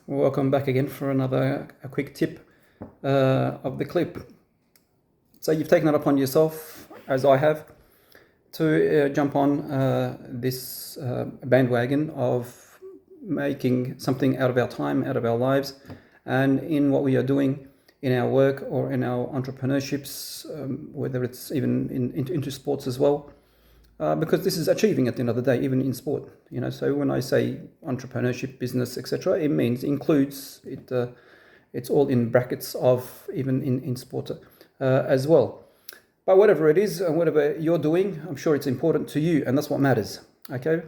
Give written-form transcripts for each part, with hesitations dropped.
Welcome back again for a quick tip of the clip. So you've taken it upon yourself, as I have, to jump on this bandwagon of making something out of our time, out of our lives, and in what we are doing in our work or in our entrepreneurships, whether it's even into sports as well. Because this is achieving at the end of the day, even in sport. So when I say entrepreneurship, business, etc., it includes it. It's all in brackets of even in sport as well. But whatever it is and whatever you're doing, I'm sure it's important to you, and that's what matters. Okay,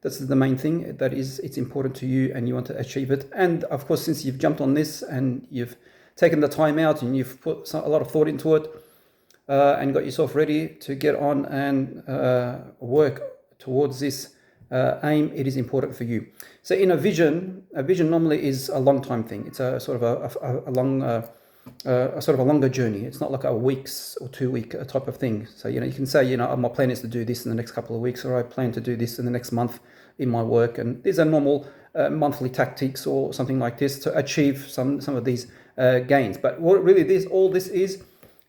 that's the main thing. That is, it's important to you, and you want to achieve it. And of course, since you've jumped on this and you've taken the time out and you've put a lot of thought into it. And got yourself ready to get on and work towards this aim, it is important for you. So in a vision normally is a long time thing. It's a sort of a longer journey. It's not like a weeks or 2 week type of thing. So you can say my plan is to do this in the next couple of weeks, or I plan to do this in the next month in my work. And these are normal monthly tactics or something like this to achieve some of these gains. But what really all this is.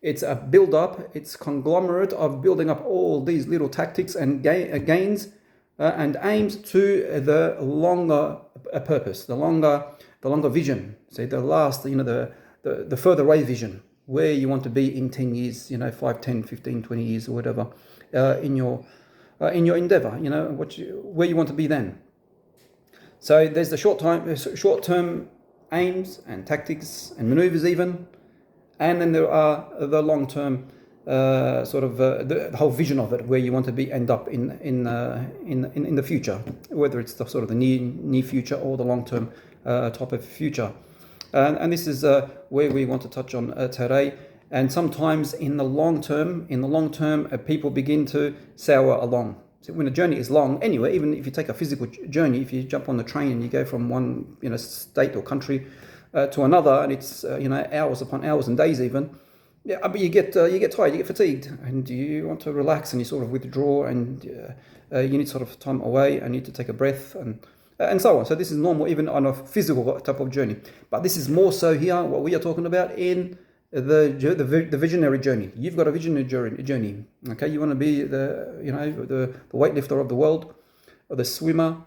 It's a build-up, it's conglomerate of building up all these little tactics and gains and aims to the longer purpose, the longer vision. Say the last, the further away vision, where you want to be in 10 years, 5, 10, 15, 20 years or whatever, in your endeavor, where you want to be then. So there's the short-term aims and tactics and maneuvers even. And then there are the long-term the whole vision of it, where you want to end up in the future, whether it's the sort of the near future or the long-term type of future. And this is where we want to touch on today. And sometimes in the long term, people begin to sour along. So when a journey is long, anyway, even if you take a physical journey, if you jump on the train and you go from one state or country to another, and it's hours upon hours and days even. Yeah, but you get tired, you get fatigued, and you want to relax, and you sort of withdraw, and you need sort of time away, and you need to take a breath, and so on. So this is normal even on a physical type of journey. But this is more so here what we are talking about in the visionary journey. You've got a visionary journey. Okay, you want to be the weightlifter of the world, or the swimmer,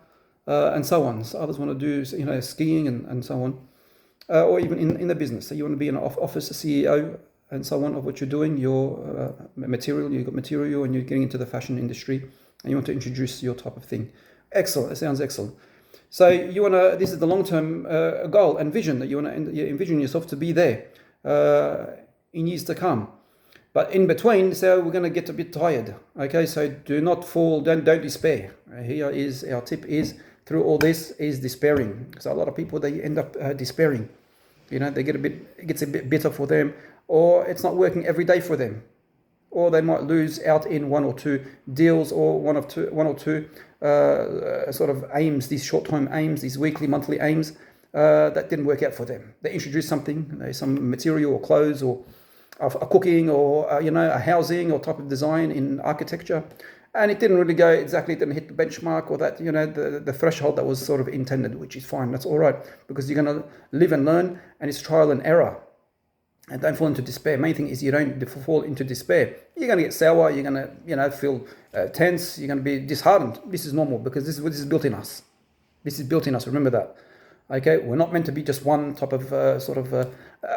and so on. So others want to do skiing and so on. Or even in the business. So you want to be an office, a CEO, and so on, of what you're doing, your material, you've got material, and you're getting into the fashion industry, and you want to introduce your type of thing. Excellent, that sounds excellent. So this is the long-term goal and vision that you envision yourself to be there in years to come. But in between, so we're going to get a bit tired. Okay, so do not fall, don't despair. Here is our tip is, through all this is despairing. So a lot of people, they end up despairing. It gets a bit bitter for them, or it's not working every day for them, or they might lose out in one or two deals, or one or two sort of aims, these short-term aims, these weekly, monthly aims that didn't work out for them. They introduced something, some material or clothes or a cooking or a housing or type of design in architecture. And it didn't really go exactly, it didn't hit the benchmark or that, the threshold that was sort of intended, which is fine. That's all right, because you're going to live and learn, and it's trial and error. And don't fall into despair. Main thing is you don't fall into despair. You're going to get sour, you're going to, feel tense, you're going to be disheartened. This is normal, because this is built in us. This is built in us, remember that. Okay, we're not meant to be just one type of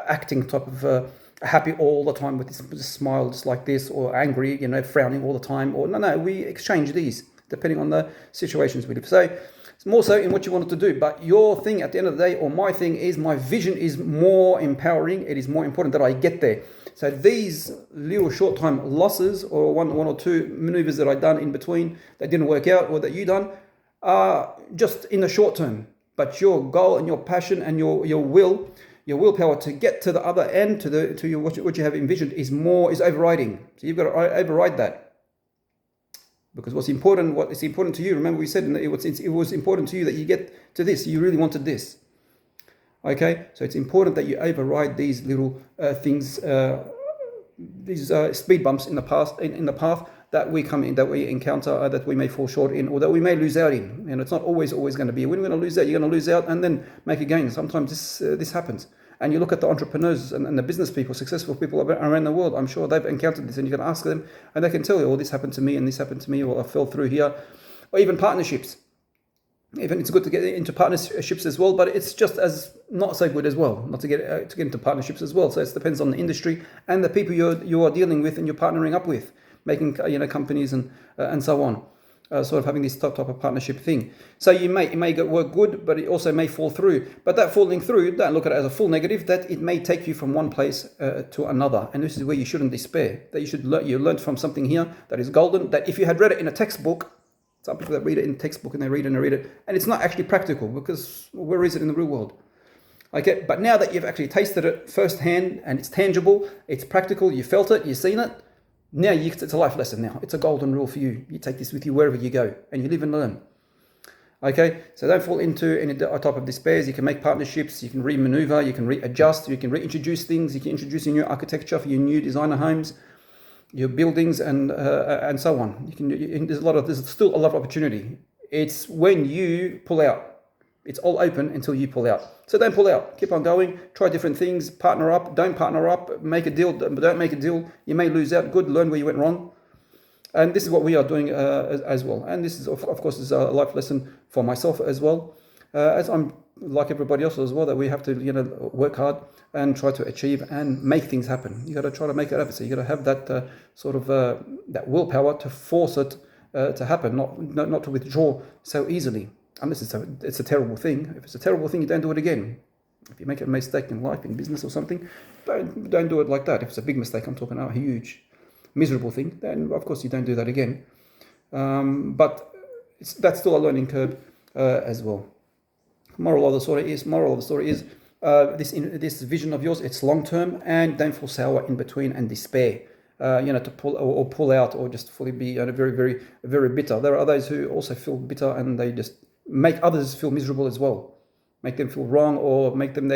acting type of happy all the time with this smile just like this, or angry, frowning all the time, or no, we exchange these depending on the situations we live. So it's more so in what you wanted to do, but your thing at the end of the day, or my thing is, my vision is more empowering. It is more important that I get there. So these little short-time losses, or one or two maneuvers that I've done in between that didn't work out, or that you done, are just in the short term. But your goal and your passion and your willpower to get to the other end, to what you have envisioned is overriding. So you've got to override that. Because what is important to you, remember we said it was important to you that you get to this, you really wanted this. Okay, so it's important that you override these little things, these speed bumps in the path that we come in, that we encounter, that we may fall short in, or that we may lose out in. And it's not always going to be. When you're going to lose out, you're going to lose out and then make a gain. Sometimes this happens. And you look at the entrepreneurs and the business people, successful people around the world. I'm sure they've encountered this, and you can ask them, and they can tell you, "Oh, this happened to me, and this happened to me, or I fell through here," or even partnerships. Even it's good to get into partnerships as well, but it's just as not so good as well, not to get into partnerships as well. So it depends on the industry and the people you are dealing with and you're partnering up with, making companies and so on. Sort of having this type of partnership thing. So it may work good, but it also may fall through. But that falling through, don't look at it as a full negative. That it may take you from one place to another, and this is where you shouldn't despair. That you learned from something here that is golden. That if you had read it in a textbook, some people that read it in textbook and they read it, and it's not actually practical, because where is it in the real world? Okay, but now that you've actually tasted it firsthand and it's tangible, it's practical, you felt it, you've seen it. Now it's a life lesson now. It's a golden rule for you. You take this with you wherever you go, and you live and learn. Okay, so don't fall into any type of despairs. You can make partnerships, you can remaneuver, you can readjust, you can reintroduce things, you can introduce a new architecture for your new designer homes, your buildings, and so on. There's still a lot of opportunity. It's when you pull out. It's all open until you pull out. So don't pull out. Keep on going. Try different things. Partner up. Don't partner up. Make a deal. Don't make a deal. You may lose out. Good. Learn where you went wrong. And this is what we are doing as well. And this is, of course, is a life lesson for myself as well. As I'm like everybody else as well, that we have to work hard and try to achieve and make things happen. You got to try to make it happen. So you got to have that that willpower to force it to happen, not to withdraw so easily. Unless it's a terrible thing. If it's a terrible thing, you don't do it again. If you make a mistake in life, in business or something, don't do it like that. If it's a big mistake, I'm talking about a huge, miserable thing, then of course you don't do that again. But that's still a learning curve as well. Moral of the story is this vision of yours. It's long term, and don't fall sour in between and despair. To pull out, or just fully be very, very, very bitter. There are others who also feel bitter, and they just make others feel miserable as well, make them feel wrong, or make them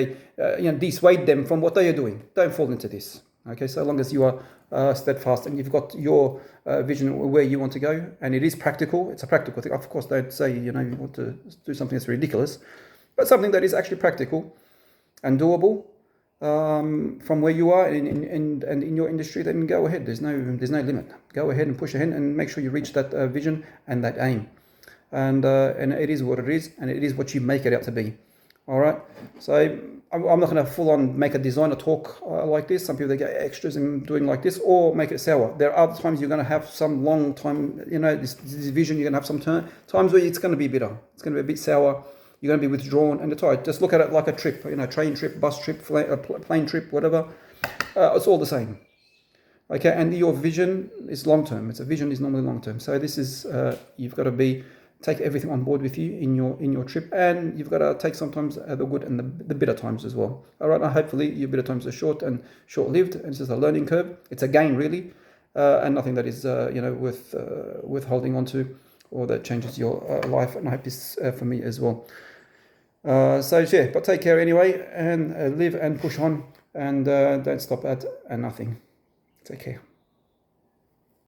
dissuade them from what they are doing. Don't fall into this. Okay, so long as you are steadfast and you've got your vision where you want to go, and it is practical. It's a practical thing. Of course, don't say you want to do something that's ridiculous, but something that is actually practical and doable from where you are and in your industry. Then go ahead. There's no limit. Go ahead and push ahead and make sure you reach that vision and that aim. And it is what it is, and it is what you make it out to be. All right. So I'm not going to full on make a designer talk like this. Some people, they get extras in doing like this, or make it sour. There are times you're going to have some long time, this vision. You're going to have some times where it's going to be bitter. It's going to be a bit sour. You're going to be withdrawn, and it's all right. Just look at it like a trip. Train trip, bus trip, plane trip, whatever. It's all the same. Okay, and your vision is long term. A vision is normally long term. So this is you've got to take everything on board with you in your trip, and you've got to take sometimes the good and the bitter times as well. All right, now hopefully your bitter times are short-lived, and it's just a learning curve. It's a gain really, and nothing that is worth holding on to, or that changes your life. And I hope this for me as well. But take care anyway, and live and push on, and don't stop at nothing. Take care.